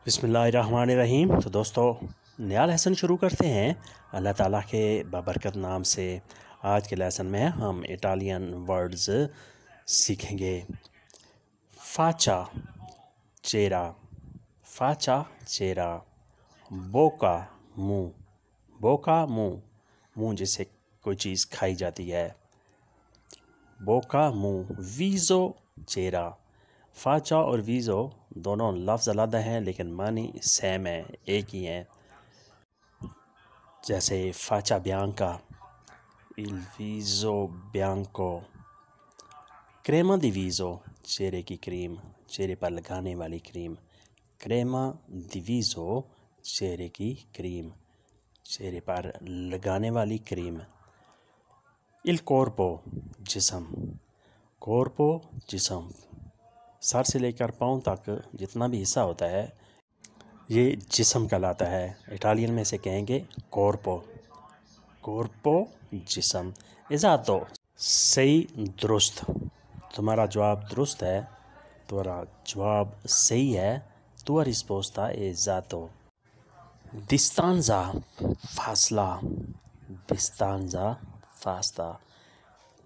बिस्मिल्लाहिर्रहमानिर्रहीम। तो दोस्तों, नया लेसन शुरू करते हैं अल्लाह ताला के बाबरकत नाम से। आज के लेसन में हम इटालियन वर्ड्स सीखेंगे। फाचा चेहरा, फाचा चेहरा। बोका मुंह, बोका मुंह, मुंह जिससे कोई चीज़ खाई जाती है। बोका मुंह। वीज़ो चेहरा। फाचा और वीज़ो दोनों लफ्ज़ अलग हैं लेकिन मानी सेम है, एक ही हैं। जैसे फाचा बियांका, il viso bianco। क्रेमा दी वीज़ो, चेहरे की क्रीम, चेहरे पर लगाने वाली क्रीम। क्रेमा दी वीज़ो, चेहरे की क्रीम, चेहरे पर लगाने वाली क्रीम। il corpo, जिस्म। corpo, जिस्म। सर से लेकर पाँव तक जितना भी हिस्सा होता है ये जिस्म कहलाता है। इटालियन में से कहेंगे कॉर्पो। कॉर्पो जिस्म। एज़ातो सही, दुरुस्त। तुम्हारा जवाब दुरुस्त है, तुम्हारा जवाब सही है। tua risposta è esatto। distanza फासला, distanza फासला।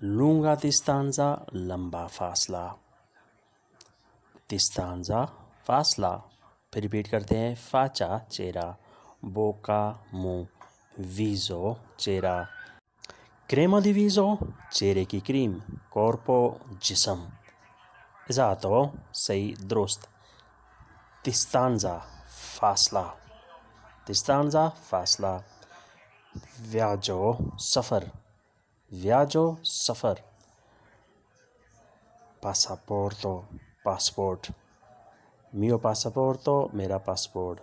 lunga distanza, लंबा फासला। distanza फासला। फिर रिपीट करते हैं। फाचा चेहरा, बोका मुंह, वीज़ो चेहरा। क्रेमा दी वीज़ो, चेहरे की क्रीम। कॉर्पो जिस्म। एज़ातो सही, दुरुस्त। distanza फासला, distanza फासला। viaggio सफ़र, viaggio सफ़र। passaporto पासपोर्ट, mio passaporto मेरा पासपोर्ट।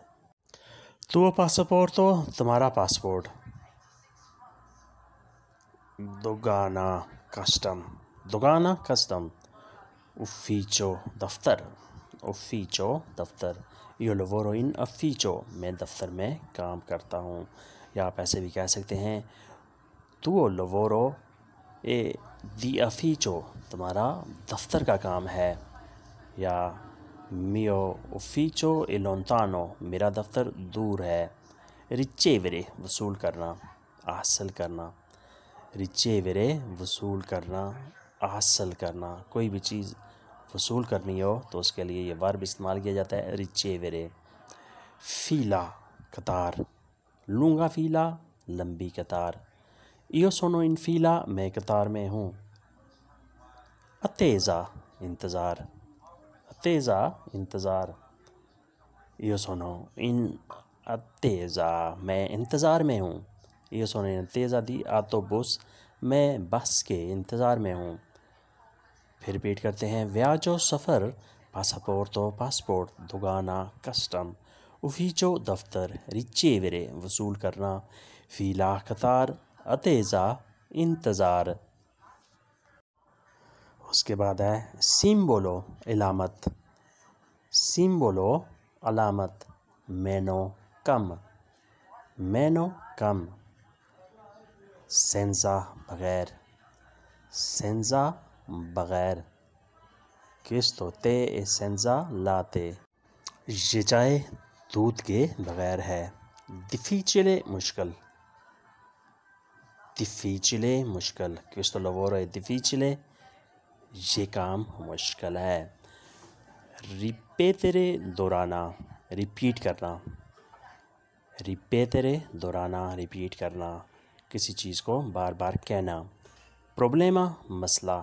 tuo passaporto तुम्हारा पासपोर्ट। दोगाना कस्टम, दोगाना कस्टम। ufficio दफ्तर, ufficio दफ्तर। io lavoro in ufficio, मैं दफ्तर में काम करता हूँ। या आप ऐसे भी कह सकते हैं tuo lavoro e di ufficio, तुम्हारा दफ्तर का काम है। या mio ufficio è lontano, मेरा दफ्तर दूर है। ricevere वसूल करना, हासिल करना। ricevere वसूल करना, हासिल करना। कोई भी चीज़ वसूल करनी हो तो उसके लिए ये वर्ब इस्तेमाल किया जाता है, ricevere। fila कतार, lunga fila लंबी कतार। io sono in fila, मैं कतार में हूँ। attesa इंतज़ार, attesa इंतज़ार। io sono in attesa, मैं इंतज़ार में हूँ। io sono in attesa di autobus, मैं बस के इंतज़ार में हूँ। फिर रिपीट करते हैं। viaggio सफ़र, passaporto पासपोर्ट, दोगाना कस्टम, ufficio दफ्तर, ricevere वसूल करना, fila कतार, attesa इंतज़ार। उसके बाद है सिम्बोलो अलामत, सिम्बोलो अलामत। मेनो कम, मेनो कम। सेंजा बगैर, सेंजा बगैर। किस्तो ते ए सेंजा लाते, ये चाय दूध के बगैर है। difficile मुश्किल, difficile मुश्किल। questo lavoro è difficile, ये काम मुश्किल है। रिपेtere दोहराना, रिपीट करना। रिपेtere दोहराना, रिपीट करना, किसी चीज़ को बार बार कहना। प्रॉब्लेमा मसला,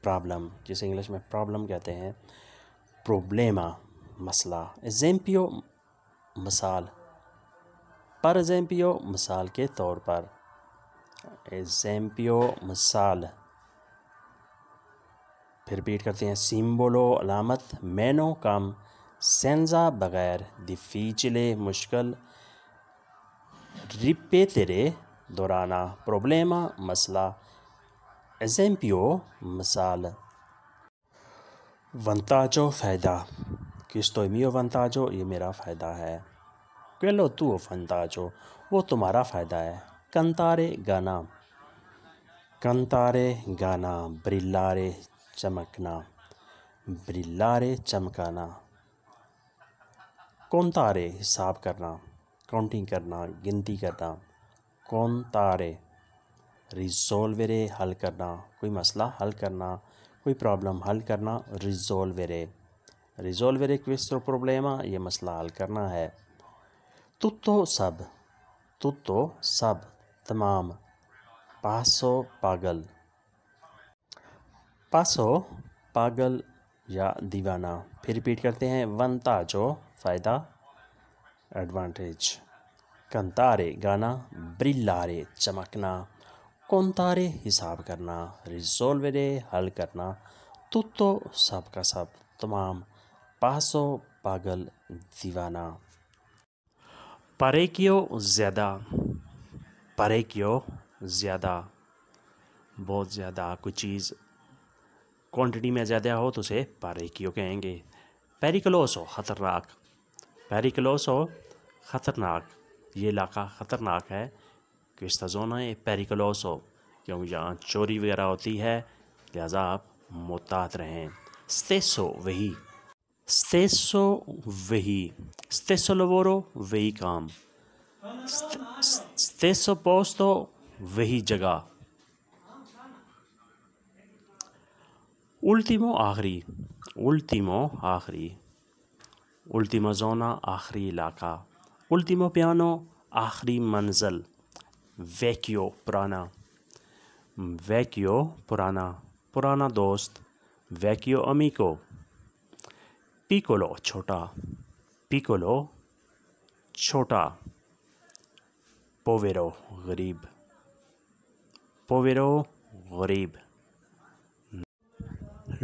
प्रॉब्लम, जिसे इंग्लिश में प्रॉब्लम कहते हैं। प्रॉब्लेमा मसला। एग्जाम्पल मिसाल, पर एग्जाम्पल मिसाल के तौर पर। एग्जाम्पल मिसाल। फिर रिपीट करते हैं। सिम्बोलो अलामत, मेनो कम, सेंजा बगैर, difficile मुश्किल, रिपेtere दोहराना, प्रॉब्लेमा मसला, एग्जाम्पल मिसाल। vantaggio फ़ायदा, questo è mio vantaggio, ये मेरा फ़ायदा है। quello tuo vantaggio, वो तुम्हारा फ़ायदा है। cantare गाना, cantare गाना। brillare चमकना, brillare चमकाना। कोंतारे हिसाब करना, काउंटिंग करना, गिनती करना। कोंतारे। रिजोल्वेरे हल करना, कोई मसला हल करना, कोई प्रॉब्लम हल करना। रिजोल्वेरे। रिजोल्वेरे क्वेश्चन प्रॉब्लेमा, ये मसला हल करना है। तुत्तो सब। तुत्तो सब, तमाम। पासो पागल। पासो पागल या दीवाना। फिर रिपीट करते हैं। वंताजो फ़ायदा, एडवांटेज। कंतारे गाना, ब्रिल्लारे चमकना। कोंतारे हिसाब करना। रिजोल्वेरे हल करना। तुत्तो सब का सब, तमाम। पासो पागल, दीवाना। परेकियो ज़्यादा। परेकियो ज़्यादा, बहुत ज़्यादा। कोई चीज़ क्वांटिटी में ज़्यादा हो तो उसे परेकियो कहेंगे। पेरिकलोसो ख़तरनाक। पेरिकलोसो ख़तरनाक, ये इलाका ख़तरनाक है। क्विस्टा ज़ोना है पेरिकलोसो, क्योंकि यहाँ चोरी वगैरह होती है, लिहाजा आप मुहतात रहें। स्टेसो वही। स्टेसो वही। स्टेसो लवोरो वही काम। स्टेसो पोस्तो वही जगह। उल्टीमो आखिरी। उल्टीमो आखिरी। उल्टीमा ज़ोना आखिरी इलाका। उल्टीमो पियानो आखिरी मंजिल। वैक्यो पुराना। वैक्यो पुराना, पुराना दोस्त। वैक्यो अमीको। पिकोलो छोटा। पिकोलो छोटा। पोवेरो गरीब। पोवेरो गरीब।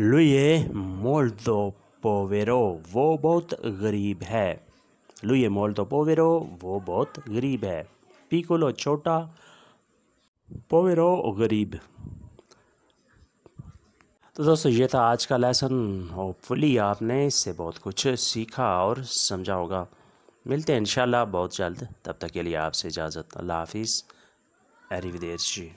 लुए मोल्तो पोवेरो, वो बहुत गरीब है। लुए मोल्तो पोवेरो, वो बहुत गरीब है। पिकोलो छोटा, पोवेरो गरीब। तो दोस्तों ये था आज का लेसन। होपफुली आपने इससे बहुत कुछ सीखा और समझा होगा। मिलते हैं इंशाल्लाह बहुत जल्द। तब तक के लिए आपसे इजाज़त। अल्लाह हाफिज़। अरिवदेर्ची।